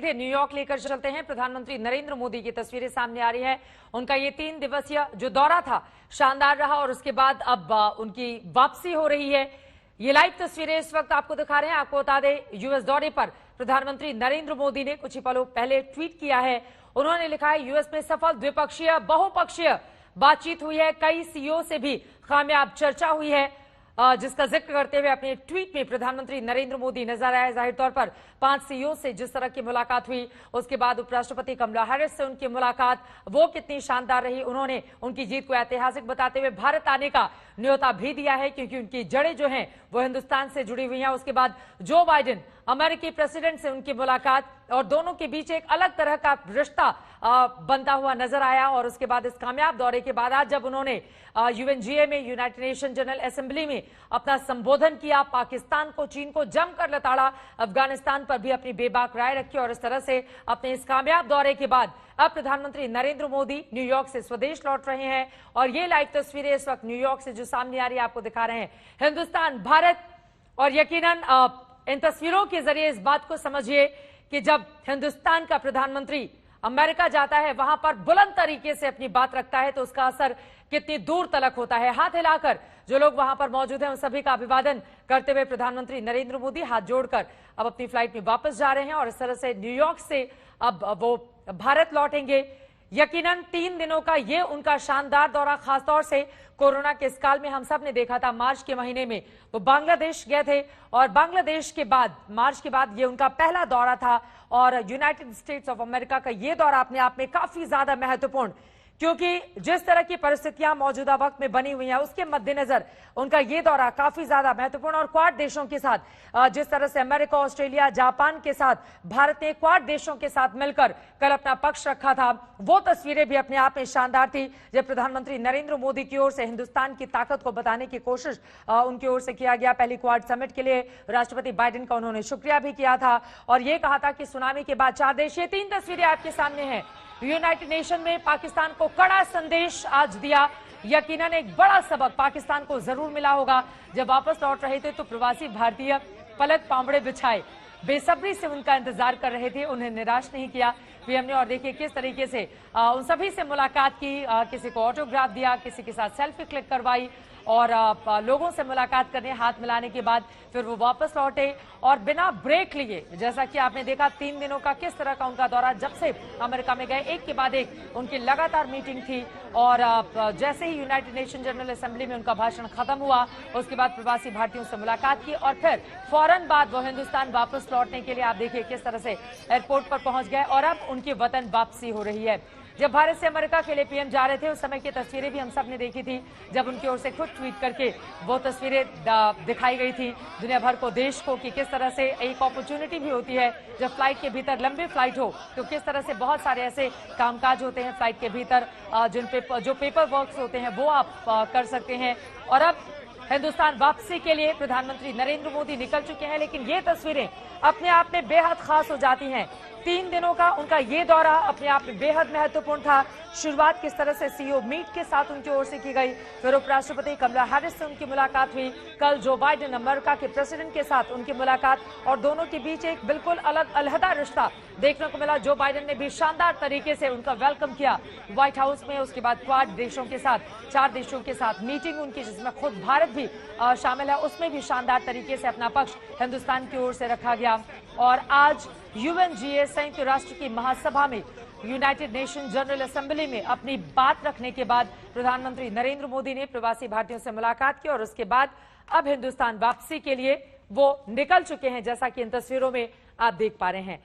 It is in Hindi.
सीधे न्यूयॉर्क लेकर चलते हैं। प्रधानमंत्री नरेंद्र मोदी की तस्वीरें सामने आ रही है। उनका ये 3 दिवसीय जो दौरा था शानदार रहा और उसके बाद अब उनकी वापसी हो रही है। ये लाइव तस्वीरें इस वक्त आपको दिखा रहे हैं। आपको बता दें, यूएस दौरे पर प्रधानमंत्री नरेंद्र मोदी ने कुछ ही पलों पहले ट्वीट किया है। उन्होंने लिखा है, यूएस में सफल द्विपक्षीय बहुपक्षीय बातचीत हुई है, कई सीईओ से भी कामयाब चर्चा हुई है, जिसका जिक्र करते हुए अपने ट्वीट में प्रधानमंत्री नरेंद्र मोदी नजर आए। जाहिर तौर पर 5 सीईओ से जिस तरह की मुलाकात हुई, उसके बाद उपराष्ट्रपति कमला हैरिस से उनकी मुलाकात वो कितनी शानदार रही। उन्होंने उनकी जीत को ऐतिहासिक बताते हुए भारत आने का न्योता भी दिया है, क्योंकि उनकी जड़ें जो हैं वो हिंदुस्तान से जुड़ी हुई हैं। उसके बाद जो बाइडेन अमेरिकी प्रेसिडेंट से उनकी मुलाकात और दोनों के बीच एक अलग तरह का रिश्ता बनता हुआ नजर आया। और उसके बाद इस कामयाब दौरे के बाद आज जब उन्होंने यूएनजीए में, यूनाइटेड नेशन जनरल असेंबली में अपना संबोधन किया, पाकिस्तान को, चीन को जमकर लताड़ा, अफगानिस्तान पर भी अपनी बेबाक राय रखी और इस तरह से अपने इस कामयाब दौरे के बाद अब प्रधानमंत्री नरेंद्र मोदी न्यूयॉर्क से स्वदेश लौट रहे हैं। और ये लाइव तस्वीरें इस वक्त न्यूयॉर्क से जो सामने आ रही है आपको दिखा रहे हैं। हिंदुस्तान, भारत, और यकीनन इन तस्वीरों के जरिए इस बात को समझिए कि जब हिंदुस्तान का प्रधानमंत्री अमेरिका जाता है, वहां पर बुलंद तरीके से अपनी बात रखता है, तो उसका असर कितनी दूर तलक होता है। हाथ हिलाकर जो लोग वहां पर मौजूद हैं उन सभी का अभिवादन करते हुए प्रधानमंत्री नरेंद्र मोदी हाथ जोड़कर अब अपनी फ्लाइट में वापस जा रहे हैं और इस तरह से न्यूयॉर्क से अब वो भारत लौटेंगे। यकीनन 3 दिनों का ये उनका शानदार दौरा, खासतौर से कोरोना के इस काल में हम सब ने देखा था मार्च के महीने में वो बांग्लादेश गए थे और बांग्लादेश के बाद, मार्च के बाद ये उनका पहला दौरा था। और यूनाइटेड स्टेट्स ऑफ अमेरिका का ये दौरा अपने आप में काफी ज्यादा महत्वपूर्ण, क्योंकि जिस तरह की परिस्थितियां मौजूदा वक्त में बनी हुई हैं उसके मद्देनजर उनका ये दौरा काफी ज्यादा महत्वपूर्ण। और क्वाड देशों के साथ जिस तरह से अमेरिका, ऑस्ट्रेलिया, जापान के साथ भारत ने क्वाड देशों के साथ मिलकर कल अपना पक्ष रखा था, वो तस्वीरें भी अपने आप में शानदार थी। जब प्रधानमंत्री नरेंद्र मोदी की ओर से हिंदुस्तान की ताकत को बताने की कोशिश उनकी ओर से किया गया। पहली क्वाड समिट के लिए राष्ट्रपति बाइडेन का उन्होंने शुक्रिया भी किया था और ये कहा था कि सुनामी के बाद 4 देश। ये 3 तस्वीरें आपके सामने हैं। यूनाइटेड नेशन में पाकिस्तान को कड़ा संदेश आज दिया। यकीनन एक बड़ा सबक पाकिस्तान को जरूर मिला होगा। जब वापस लौट रहे थे तो प्रवासी भारतीय पलक पांवड़े बिछाए बेसब्री से उनका इंतजार कर रहे थे, उन्हें निराश नहीं किया पीएम ने। और देखिए किस तरीके से उन सभी से मुलाकात की, किसी को ऑटोग्राफ दिया, किसी के साथ सेल्फी क्लिक करवाई और लोगों से मुलाकात करने, हाथ मिलाने के बाद फिर वो वापस लौटे और बिना ब्रेक लिए, जैसा कि आपने देखा 3 दिनों का किस तरह का उनका दौरा, जब से अमेरिका में गए एक के बाद एक उनकी लगातार मीटिंग थी। और जैसे ही यूनाइटेड नेशन जनरल असेंबली में उनका भाषण खत्म हुआ, उसके बाद प्रवासी भारतीयों से मुलाकात की और फिर फौरन बाद वो हिंदुस्तान वापस लौटने के लिए आप देखिए किस तरह से एयरपोर्ट पर पहुंच गए और अब उनकी वतन वापसी हो रही है। जब भारत से अमेरिका के लिए पीएम जा रहे थे उस समय की तस्वीरें भी हम सब ने देखी थी, जब उनकी ओर से खुद ट्वीट करके वो तस्वीरें दिखाई गई थी दुनिया भर को, देश को, कि किस तरह से एक अपॉर्चुनिटी भी होती है जब फ्लाइट के भीतर, लंबी फ्लाइट हो तो किस तरह से बहुत सारे ऐसे कामकाज होते हैं फ्लाइट के भीतर, जो पेपर वर्क्स होते हैं वो आप कर सकते हैं। और अब हिंदुस्तान वापसी के लिए प्रधानमंत्री नरेंद्र मोदी निकल चुके हैं, लेकिन ये तस्वीरें अपने आप में बेहद खास हो जाती हैं। 3 दिनों का उनका ये दौरा अपने आप में बेहद महत्वपूर्ण था। शुरुआत किस तरह से सीईओ मीट के साथ उनकी ओर से की गई, फिर उपराष्ट्रपति कमला हैरिस से उनकी मुलाकात हुई, कल जो बाइडेन अमेरिका के प्रेसिडेंट के साथ उनकी मुलाकात और दोनों के बीच एक बिल्कुल अलग अलहदा रिश्ता देखने को मिला। जो बाइडेन ने भी शानदार तरीके से उनका वेलकम किया व्हाइट हाउस में। उसके बाद क्वाड देशों के साथ, 4 देशों के साथ मीटिंग उनकी, जिसमें खुद भारत भी शामिल है, उसमें भी शानदार तरीके से अपना पक्ष हिंदुस्तान की ओर से रखा गया। और आज यूएनजीए संयुक्त राष्ट्र की महासभा में, यूनाइटेड नेशन जनरल असेंबली में अपनी बात रखने के बाद प्रधानमंत्री नरेंद्र मोदी ने प्रवासी भारतीयों से मुलाकात की और उसके बाद अब हिंदुस्तान वापसी के लिए वो निकल चुके हैं, जैसा कि इन तस्वीरों में आप देख पा रहे हैं।